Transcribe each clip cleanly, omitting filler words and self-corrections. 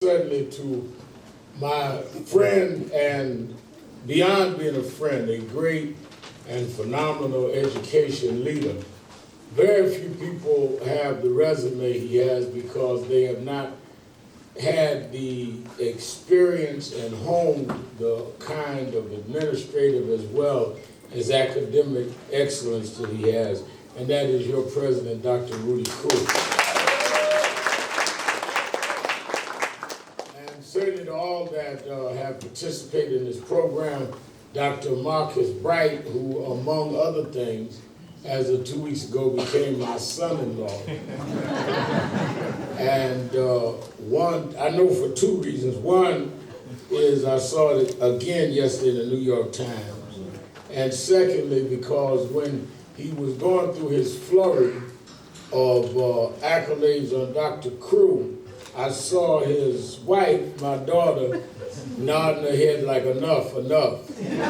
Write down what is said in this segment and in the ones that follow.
Certainly to my friend and beyond being a friend, a great and phenomenal education leader. Very few people have the resume he has because they have not had the experience and honed the kind of administrative as well as academic excellence that he has, and that is your president, Dr. Rudy Crew. And certainly to all that have participated in this program, Dr. Marcus Bright, who among other things, as of 2 weeks ago, became my son-in-law. And one, I know for two reasons. One is I saw it again yesterday in the New York Times. And secondly, because when he was going through his flurry of accolades on Dr. Crew, I saw his wife, my daughter, nodding her head like, enough, enough. And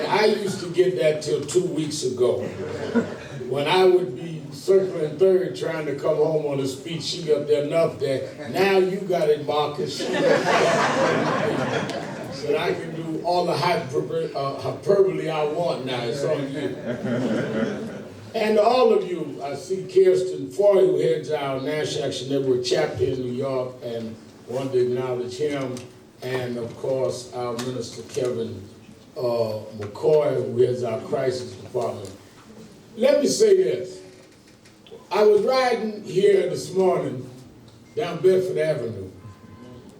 I used to get that till 2 weeks ago. When I would be circling third trying to come home on a speech, she up there, enough that, now you got it, Marcus. So I can do all the hyperbole I want now, it's on you. And all of you, I see Kirsten Foy, who heads our National Action Network chapter in New York, and want to acknowledge him, and of course our Minister Kevin McCoy, who heads our crisis department. Let me say this. I was riding here this morning down Bedford Avenue,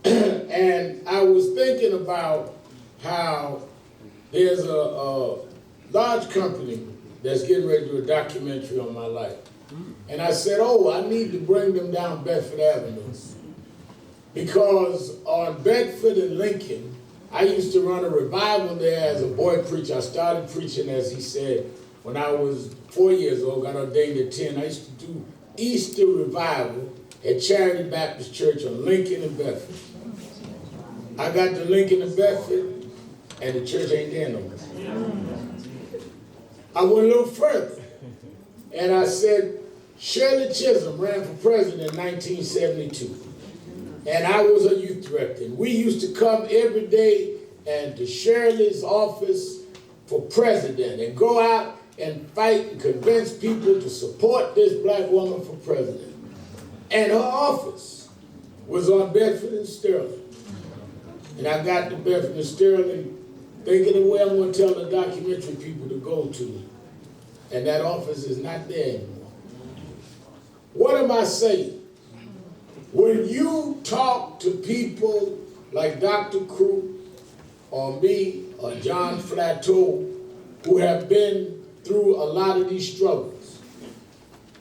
and I was thinking about how there's a large company that's getting ready to do a documentary on my life. And I said, oh, I need to bring them down Bedford Avenue. Because on Bedford and Lincoln, I used to run a revival there as a boy preacher. I started preaching, as he said, when I was 4 years old, got ordained at 10. I used to do Easter revival at Charity Baptist Church on Lincoln and Bedford. I got to Lincoln and Bedford, and the church ain't there no more. I went a little further, and I said, Shirley Chisholm ran for president in 1972. And I was a youth director. And we used to come every day and to Shirley's office for president and go out and fight and convince people to support this black woman for president. And her office was on Bedford and Sterling. And I got to Bedford and Sterling thinking of where I'm going to tell the documentary people to go to. And that office is not there anymore. What am I saying? When you talk to people like Dr. Crew or me or John Flatteau, who have been through a lot of these struggles,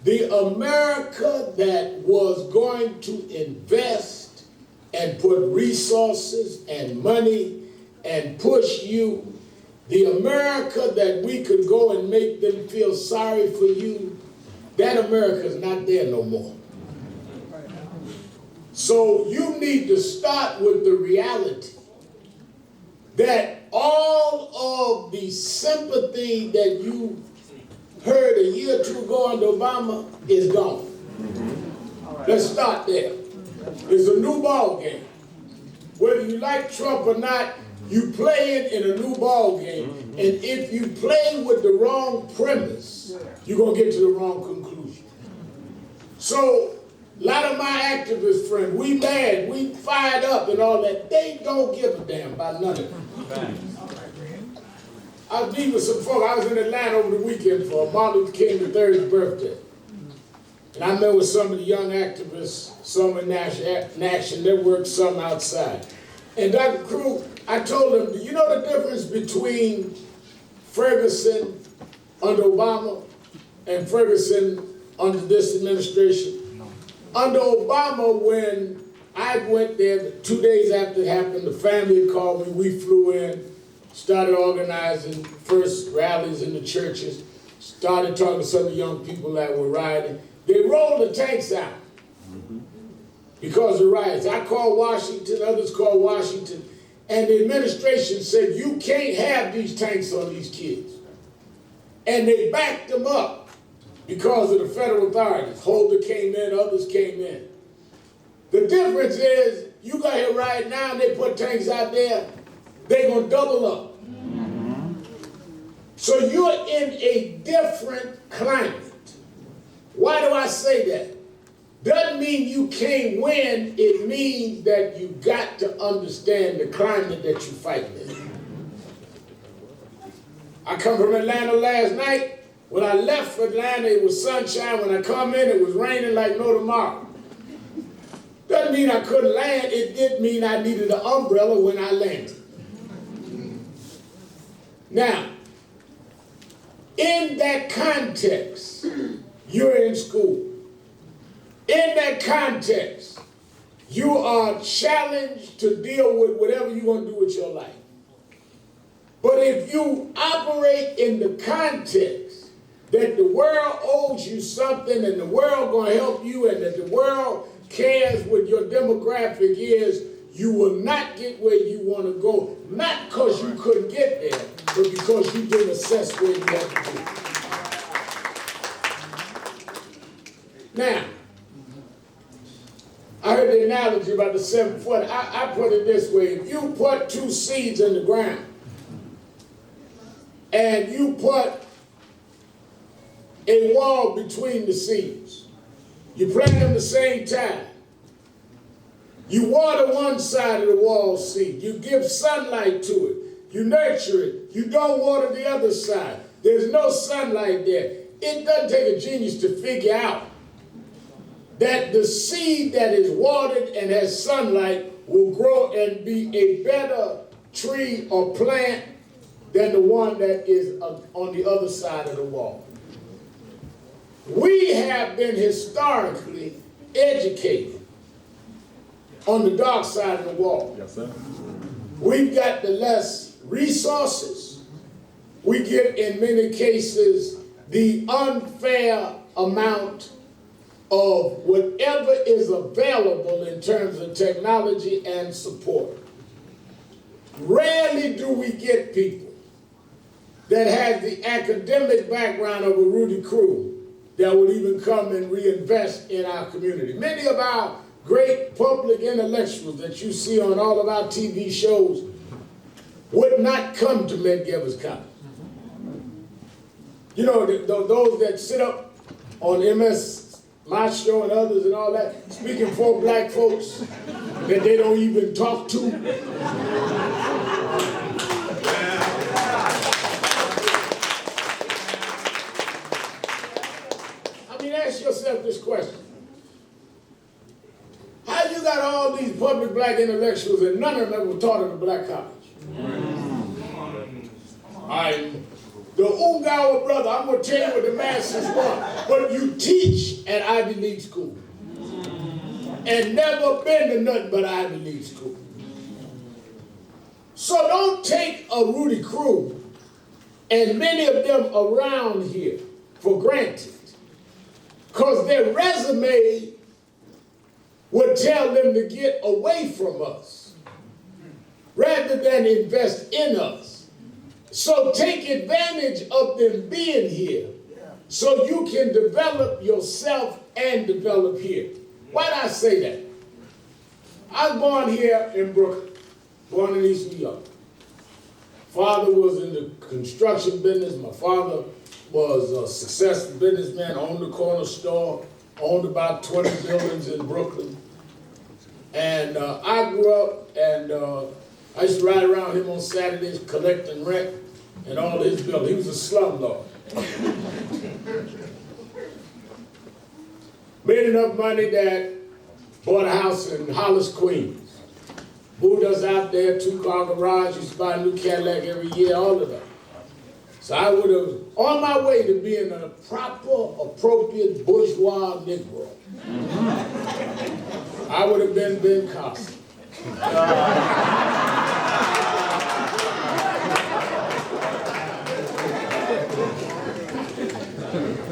the America that was going to invest and put resources and money and push you, the America that we could go and make them feel sorry for you, that America is not there no more. So you need to start with the reality that all of the sympathy that you heard a year or two ago under Obama is gone. Let's start there. It's a new ball game. Whether you like Trump or not, you play it in a new ball game. And if you play with the wrong premise, you're going to get to the wrong conclusion. So a lot of my activist friends, we mad, we fired up and all that, they don't give a damn about none of it. I was meeting with some folks. I was in Atlanta over the weekend for Martin Luther King III's birthday. And I met with some of the young activists, some in National Network, some outside. And Dr. Crew, I told him, do you know the difference between Ferguson under Obama and Ferguson under this administration? Under Obama, when I went there 2 days after it happened, the family called me, we flew in, started organizing first rallies in the churches, started talking to some of the young people that were riding. They rolled the tanks out because of riots. I called Washington, others called Washington, and the administration said, you can't have these tanks on these kids. And they backed them up because of the federal authorities. Holder came in, others came in. The difference is, you got here right now and they put tanks out there, they're going to double up. So you're in a different climate. Why do I say that? Doesn't mean you can't win. It means that you got to understand the climate that you're fighting in. I come from Atlanta last night. When I left Atlanta, it was sunshine. When I come in, it was raining like no tomorrow. Doesn't mean I couldn't land. It did mean I needed an umbrella when I landed. Now, in that context, you're in school. In that context, you are challenged to deal with whatever you're going to do with your life. But if you operate in the context that the world owes you something and the world going to help you and that the world cares what your demographic is, you will not get where you want to go. Not because you couldn't get there, but because you didn't assess where you had to be. Now, I heard the analogy about the 7 foot. I put it this way. If you put 2 seeds in the ground and you put a wall between the seeds, you plant them at the same time. You water one side of the wall seed. You give sunlight to it. You nurture it. You don't water the other side. There's no sunlight there. It doesn't take a genius to figure out that the seed that is watered and has sunlight will grow and be a better tree or plant than the one that is on the other side of the wall. We have been historically educated on the dark side of the wall. Yes, sir. We've got the less resources. We get, in many cases, the unfair amount of whatever is available in terms of technology and support. Rarely do we get people that have the academic background of a Rudy Crew that would even come and reinvest in our community. Many of our great public intellectuals that you see on all of our TV shows would not come to Medgar County. You know, those that sit up on MS, my show and others and all that, speaking for black folks that they don't even talk to. I mean, ask yourself this question. How you got all these public black intellectuals and none of them ever taught at a black college? The Ungawa brother, I'm going to tell you what the masses want, but you teach at Ivy League school and never been to nothing but Ivy League school. So don't take a Rudy Crew and many of them around here for granted, because their resume would tell them to get away from us rather than invest in us. So take advantage of them being here so you can develop yourself and develop here. Why did I say that? I was born here in Brooklyn, born in East New York. Father was in the construction business. My father was a successful businessman, owned a corner store, owned about 20 buildings in Brooklyn. And I grew up and I used to ride around him on Saturdays collecting rent and all his buildings. He was a slumlord. Made enough money that bought a house in Hollis, Queens. Moved us out there, 2-car garage, used to buy a new Cadillac every year, all of that. So I would have, on my way to being a proper, appropriate bourgeois Negro, I would have been Ben Carson.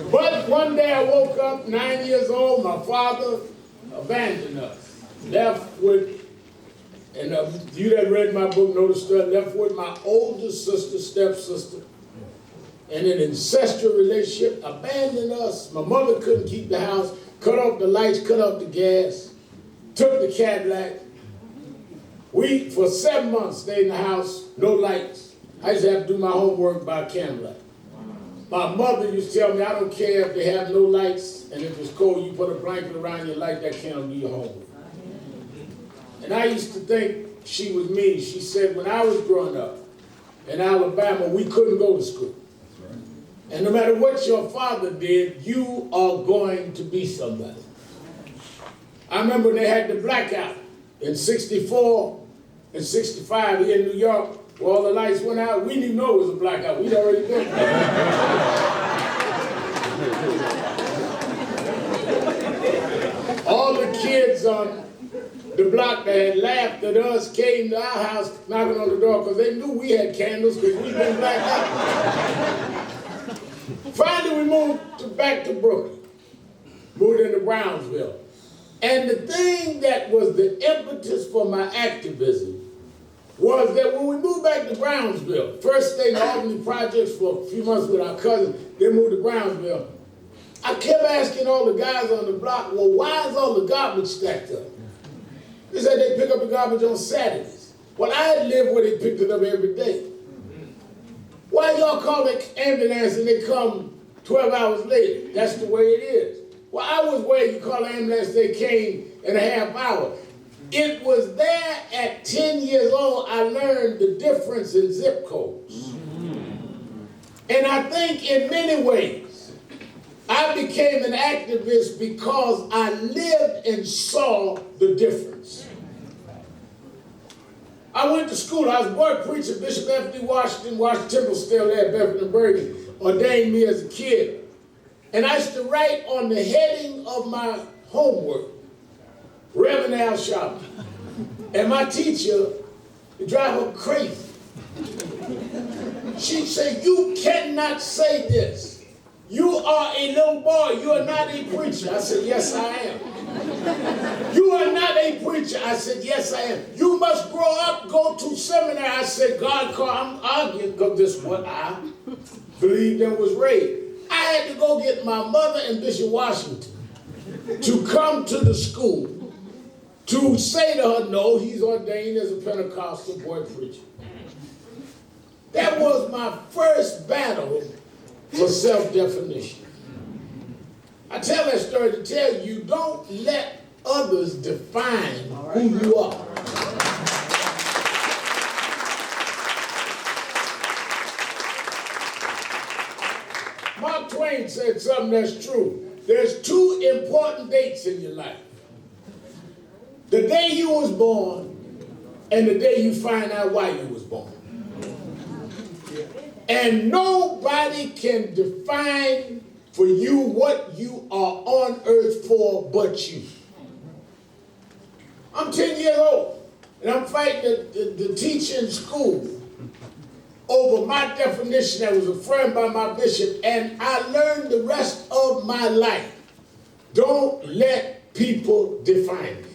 But one day I woke up, 9 years old, my father abandoned us. Left with, and you that read my book know the story, left with my older sister, stepsister, in an incestual relationship, abandoned us. My mother couldn't keep the house, cut off the lights, cut off the gas, took the Cadillac. We, for 7 months, stayed in the house, no lights. I used to have to do my homework by candlelight. My mother used to tell me, I don't care if they have no lights, and if it's cold, you put a blanket around you, light that candle, do your homework. And I used to think she was mean. She said, when I was growing up in Alabama, we couldn't go to school. And no matter what your father did, you are going to be somebody. I remember when they had the blackout in 64 and 65 here in New York, where all the lights went out. We didn't know it was a blackout. We'd already been there. All the kids on the block that had laughed at us came to our house knocking on the door because they knew we had candles because we'd been blacked out. Finally, we moved back to Brooklyn, moved into Brownsville. And the thing that was the impetus for my activism was that when we moved back to Brownsville, first stayed in the Albany projects for a few months with our cousin, then moved to Brownsville, I kept asking all the guys on the block, well, why is all the garbage stacked up? They said they pick up the garbage on Saturdays. Well, I had lived where they picked it up every day. Why y'all call the ambulance and they come 12 hours later? That's the way it is. Well, I was where you call the ambulance, they came in a half hour. It was there at 10 years old I learned the difference in zip codes. And I think in many ways, I became an activist because I lived and saw the difference. I went to school. I was a boy preacher. Bishop F.D. Washington Temple's still there, Bedford and Bergen, ordained me as a kid. And I used to write on the heading of my homework, Reverend AlSharpton. And my teacher would drive her crazy. She'd say, you cannot say this. You are a little boy. You are not a preacher. I said, yes, I am. You are not a preacher. I said, yes, I am. You must grow up, go to seminary. I said, God, I'm arguing because this is what I believed and was raised. I had to go get my mother and Bishop Washington to come to the school to say to her, no, he's ordained as a Pentecostal boy preacher. That was my first battle for self-definition. I tell that story to tell you, don't let others define who you are. Mark Twain said something that's true. There's two important dates in your life. The day you was born and the day you find out why you was born. And nobody can define for you what you are on earth for but you. I'm 10 years old and I'm fighting the teacher in school over my definition that was affirmed by my bishop, and I learned the rest of my life. Don't let people define me.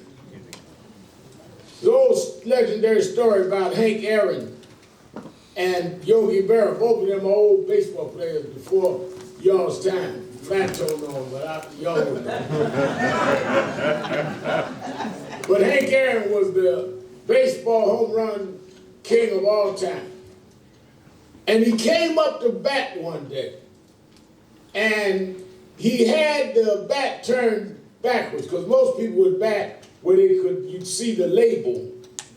The old legendary story about Hank Aaron and Yogi Berra, both of them are old baseball players before y'all's time. Flato known, but after y'all was known. But Hank Aaron was the baseball home run king of all time. And he came up to bat one day, and he had the bat turned backwards, because most people would bat where you'd see the label,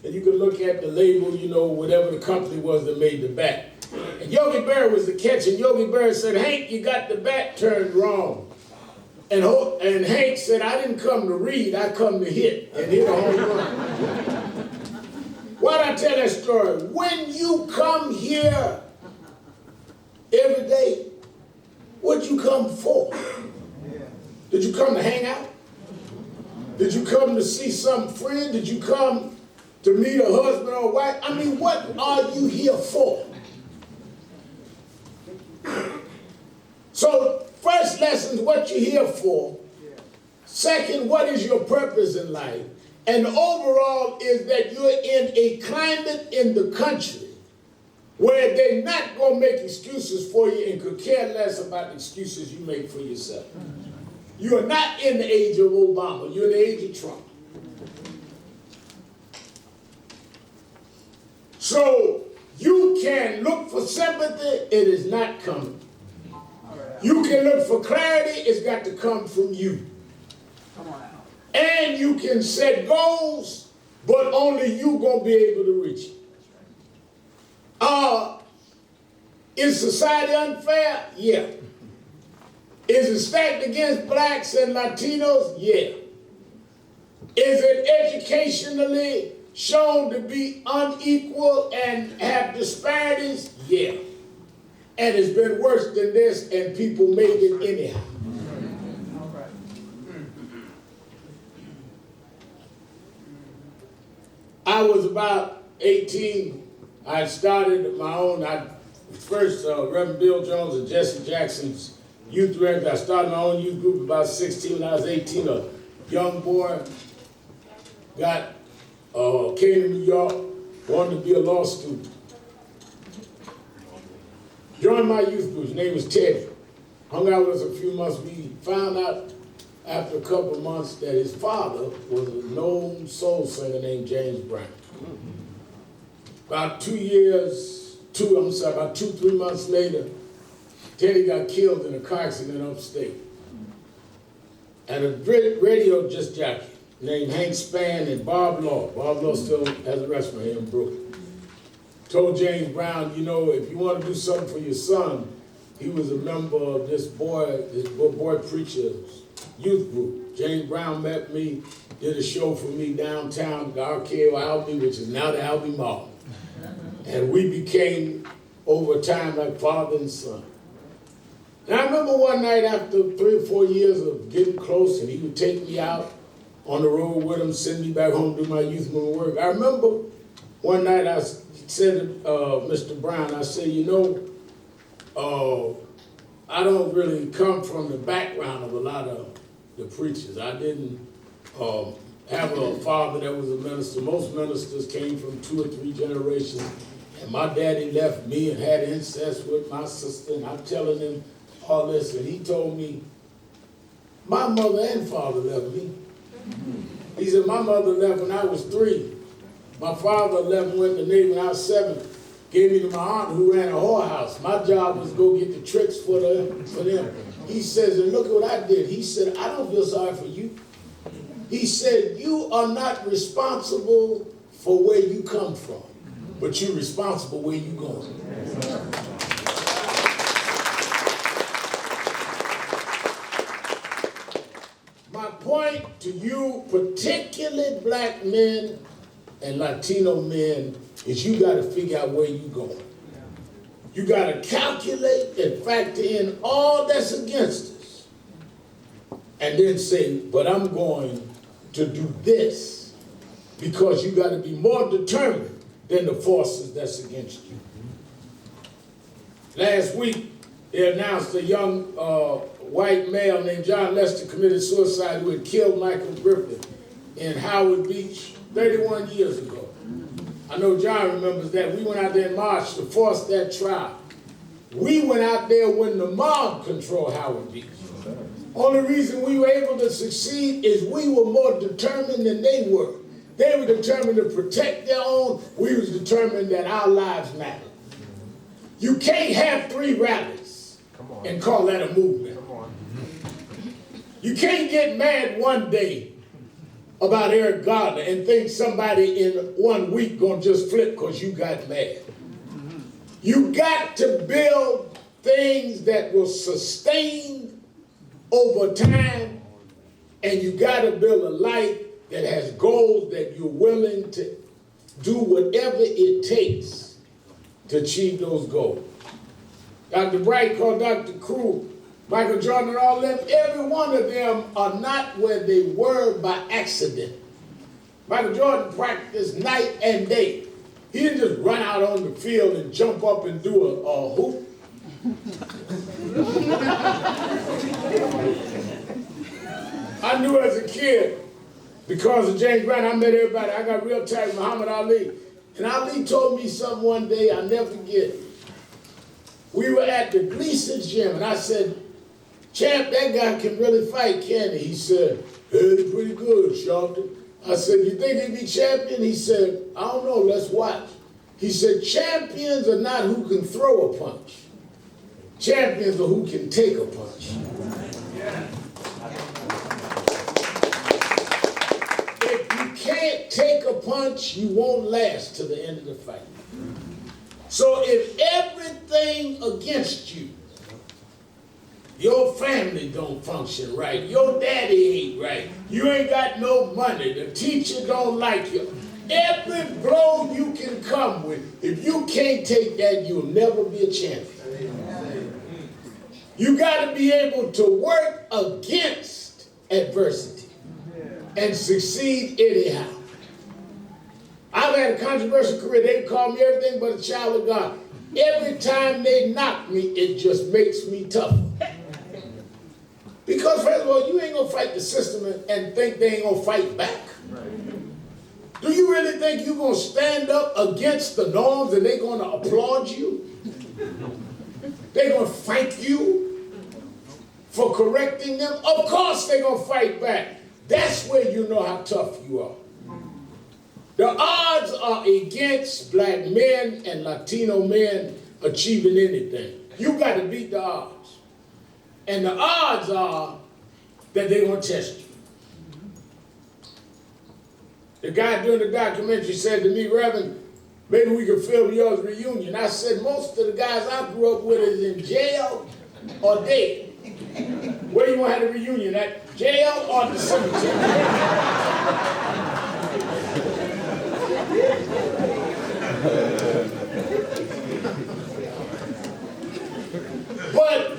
and you could look at the label, you know, whatever the company was that made the bat. And Yogi Berra was the catcher, and Yogi Berra said, Hank, you got the bat turned wrong. And Hank said, I didn't come to read, I come to hit, and hit a home run. Why'd I tell that story? When you come here every day, what'd you come for? Did you come to hang out? Did you come to see some friend? Did you come to meet a husband or wife? I mean, what are you here for? So, first lesson is what you're here for. Second, what is your purpose in life? And overall is that you're in a climate in the country where they're not going to make excuses for you and could care less about the excuses you make for yourself. You are not in the age of Obama. You're in the age of Trump. So you can look for sympathy, it is not coming. You can look for clarity, it's got to come from you. And you can set goals, but only you gonna be able to reach it. Is society unfair? Yeah. Is it stacked against blacks and Latinos? Yeah. Is it educationally shown to be unequal and have disparities? Yeah. And it's been worse than this, and people made it anyhow. I was about 18. I started my own, first Reverend Bill Jones and Jesse Jackson's youth director. I started my own youth group about 16 when I was 18. A young boy came to New York, wanted to be a law student. Joined my youth group, his name was Teddy. Hung out with us a few months. We found out after a couple of months that his father was a known soul singer named James Brown. About 3 months later, Teddy got killed in a car accident upstate. And a radio disc jockey named Hank Spann and Bob Law still has a restaurant here in Brooklyn, told James Brown, you know, if you want to do something for your son, he was a member of this boy preacher's youth group. James Brown met me, did a show for me downtown, the RKO Albee, which is now the Albee Mall. And we became, over time, like father and son. And I remember one night after 3 or 4 years of getting close, and he would take me out on the road with him, send me back home, do my youth movement work. I remember one night I said to Mr. Brown, I said, you know, I don't really come from the background of a lot of the preachers. I didn't have a father that was a minister. Most ministers came from 2 or 3 generations. And my daddy left me and had incest with my sister. And I'm telling him all this. And he told me, my mother and father left me. He said, my mother left when I was 3. My father left and went to the Navy when I was 7. Gave me to my aunt who ran a whorehouse. My job was to go get the tricks for them. He says, and look at what I did. He said, I don't feel sorry for you. He said, you are not responsible for where you come from, but you're responsible where you're going. My point to you, particularly black men and Latino men, is you got to figure out where you're going. You got to calculate and factor in all that's against us. And then say, but I'm going to do this, because you got to be more determined than the forces that's against you. Last week, they announced a young white male named John Lester committed suicide who had killed Michael Griffin in Howard Beach 31 years ago. I know John remembers that. We went out there in March to force that trial. We went out there when the mob controlled Howard Beach. Only reason we were able to succeed is we were more determined than they were. They were determined to protect their own. We was determined that our lives mattered. You can't have 3 rallies and call that a movement. You can't get mad one day about Eric Gardner and think somebody in 1 week gonna just flip because you got mad. You got to build things that will sustain over time, and you got to build a life that has goals that you're willing to do whatever it takes to achieve those goals. Dr. Bright called Dr. Crew, Michael Jordan and all them, every one of them are not where they were by accident. Michael Jordan practiced night and day. He didn't just run out on the field and jump up and do a hoop. I knew as a kid, because of James Brown, I met everybody. I got real tight with Muhammad Ali. And Ali told me something one day I'll never forget. We were at the Gleason's gym, and I said, champ, that guy can really fight, can't he? He said, hey, he's pretty good, Sharpton. I said, you think he'd be champion? He said, I don't know, let's watch. He said, champions are not who can throw a punch. Champions are who can take a punch. If you can't take a punch, you won't last to the end of the fight. So if everything against you, your family don't function right, your daddy ain't right, you ain't got no money, the teacher don't like you, every blow you can come with, if you can't take that, you'll never be a champion. You got to be able to work against adversity and succeed anyhow. I've had a controversial career. They call me everything but a child of God. Every time they knock me, it just makes me tougher. Because first of all, you ain't going to fight the system and think they ain't going to fight back. Do you really think you're going to stand up against the norms and they're going to applaud you? They're going to thank you for correcting them? Of course they're going to fight back. That's where you know how tough you are. The odds are against black men and Latino men achieving anything. You got to beat the odds. And the odds are that they're going to test you. The guy doing the documentary said to me, Reverend, maybe we could film your reunion. I said, most of the guys I grew up with is in jail or dead. Where you want to have a reunion, at jail or the cemetery? But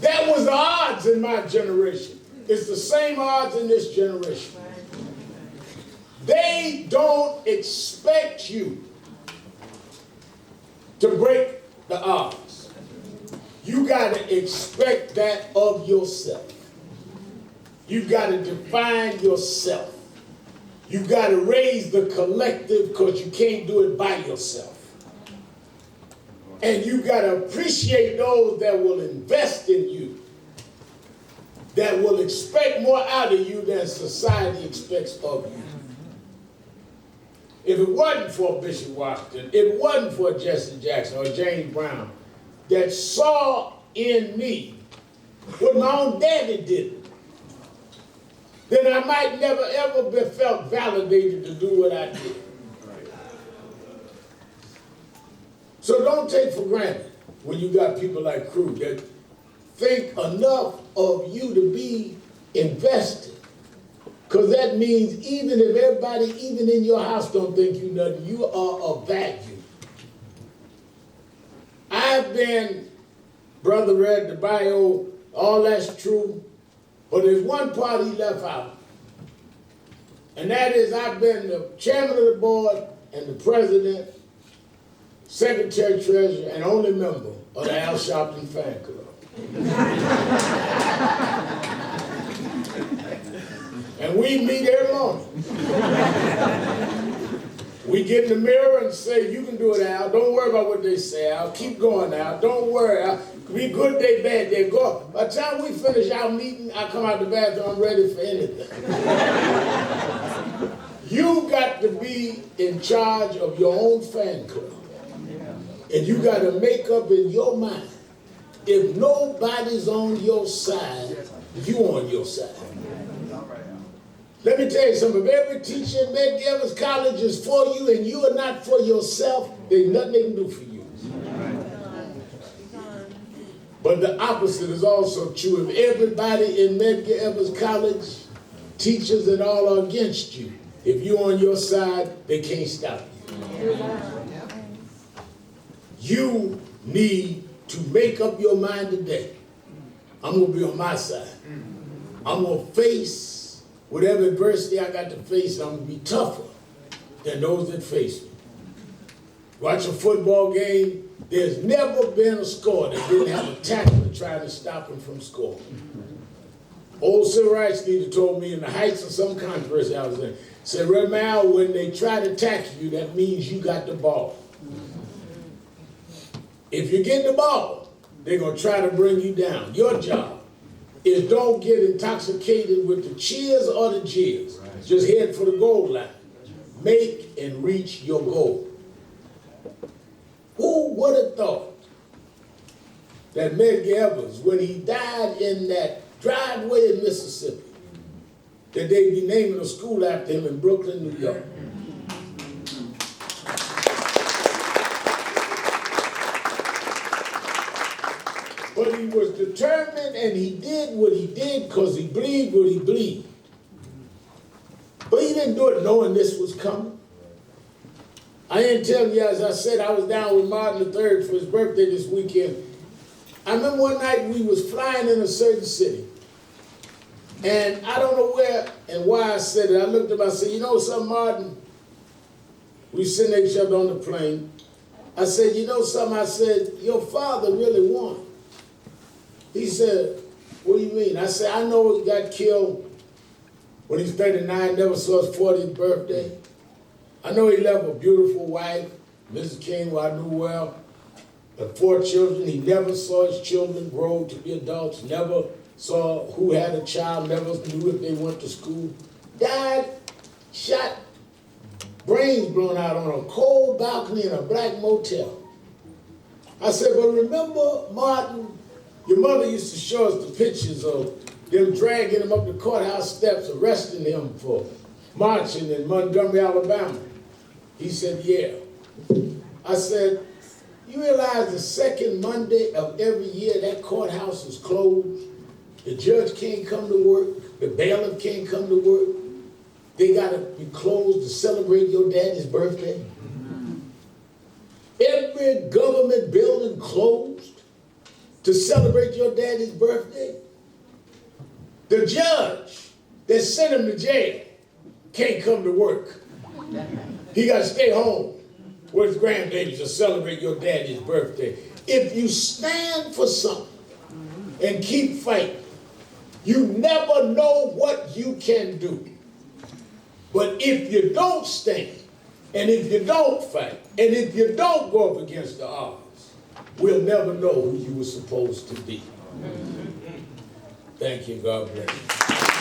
that was the odds in my generation. It's the same odds in this generation. They don't expect you to break the odds. You got to expect that of yourself. You got to define yourself. You got to raise the collective because you can't do it by yourself. And you got to appreciate those that will invest in you, that will expect more out of you than society expects of you. If it wasn't for Bishop Washington, if it wasn't for Jesse Jackson or James Brown, that saw in me what my own daddy did, then I might never ever be felt validated to do what I did. So don't take for granted when you got people like Crew that think enough of you to be invested. Because that means even if everybody, even in your house, don't think you nothing, you are of value. I've been, brother read the bio, all that's true, but there's one part he left out. And that is I've been the chairman of the board and the president, secretary, treasurer, and only member of the Al Sharpton fan club. And we meet every morning. We get in the mirror and say, you can do it, Al. Don't worry about what they say, Al. Keep going, Al. Don't worry, Al. Be good day, bad day. Go. By the time we finish our meeting, I come out the bathroom, I'm ready for anything. You got to be in charge of your own fan club. And you got to make up in your mind, if nobody's on your side, you on your side. Let me tell you something. If every teacher in Medgar Evers College is for you and you are not for yourself, there's nothing they can do for you. But the opposite is also true. If everybody in Medgar Evers College, teachers and all are against you, if you're on your side, they can't stop you. You need to make up your mind today. I'm going to be on my side. I'm going to face whatever adversity I got to face. I'm going to be tougher than those that face me. Watch a football game. There's never been a score that didn't have a tackler trying to stop him from scoring. Old civil rights leader told me in the heights of some controversy I was in, said, Reverend Al, when they try to tackle you, that means you got the ball. If you get the ball, they're going to try to bring you down. Your job is don't get intoxicated with the cheers or the jeers. Just head for the goal line. Make and reach your goal. Who would have thought that Medgar Evers, when he died in that driveway in Mississippi, that they'd be naming a school after him in Brooklyn, New York? But he was determined, and he did what he did because he believed what he believed. But he didn't do it knowing this was coming. I ain't telling you, as I said, I was down with Martin III for his birthday this weekend. I remember one night we was flying in a certain city. And I don't know where and why I said it. I looked at him, I said, you know something, Martin? We sitting each other on the plane. I said, you know something? I said, your father really won. He said, what do you mean? I said, I know he got killed when he's 39, never saw his 40th birthday. I know he left a beautiful wife, Mrs. King, who I knew well, and 4 children. He never saw his children grow to be adults, never saw who had a child, never knew if they went to school. Died, shot, brains blown out on a cold balcony in a black motel. I said, but remember, Martin, your mother used to show us the pictures of them dragging him up the courthouse steps, arresting him for marching in Montgomery, Alabama. He said, yeah. I said, you realize the second Monday of every year that courthouse is closed? The judge can't come to work. The bailiff can't come to work. They got to be closed to celebrate your daddy's birthday. Every government building closed to celebrate your daddy's birthday. The judge that sent him to jail can't come to work. He got to stay home with his grandbabies to celebrate your daddy's birthday. If you stand for something and keep fighting, you never know what you can do. But if you don't stand, and if you don't fight, and if you don't go up against the odds, we'll never know who you were supposed to be. Thank you. God bless you.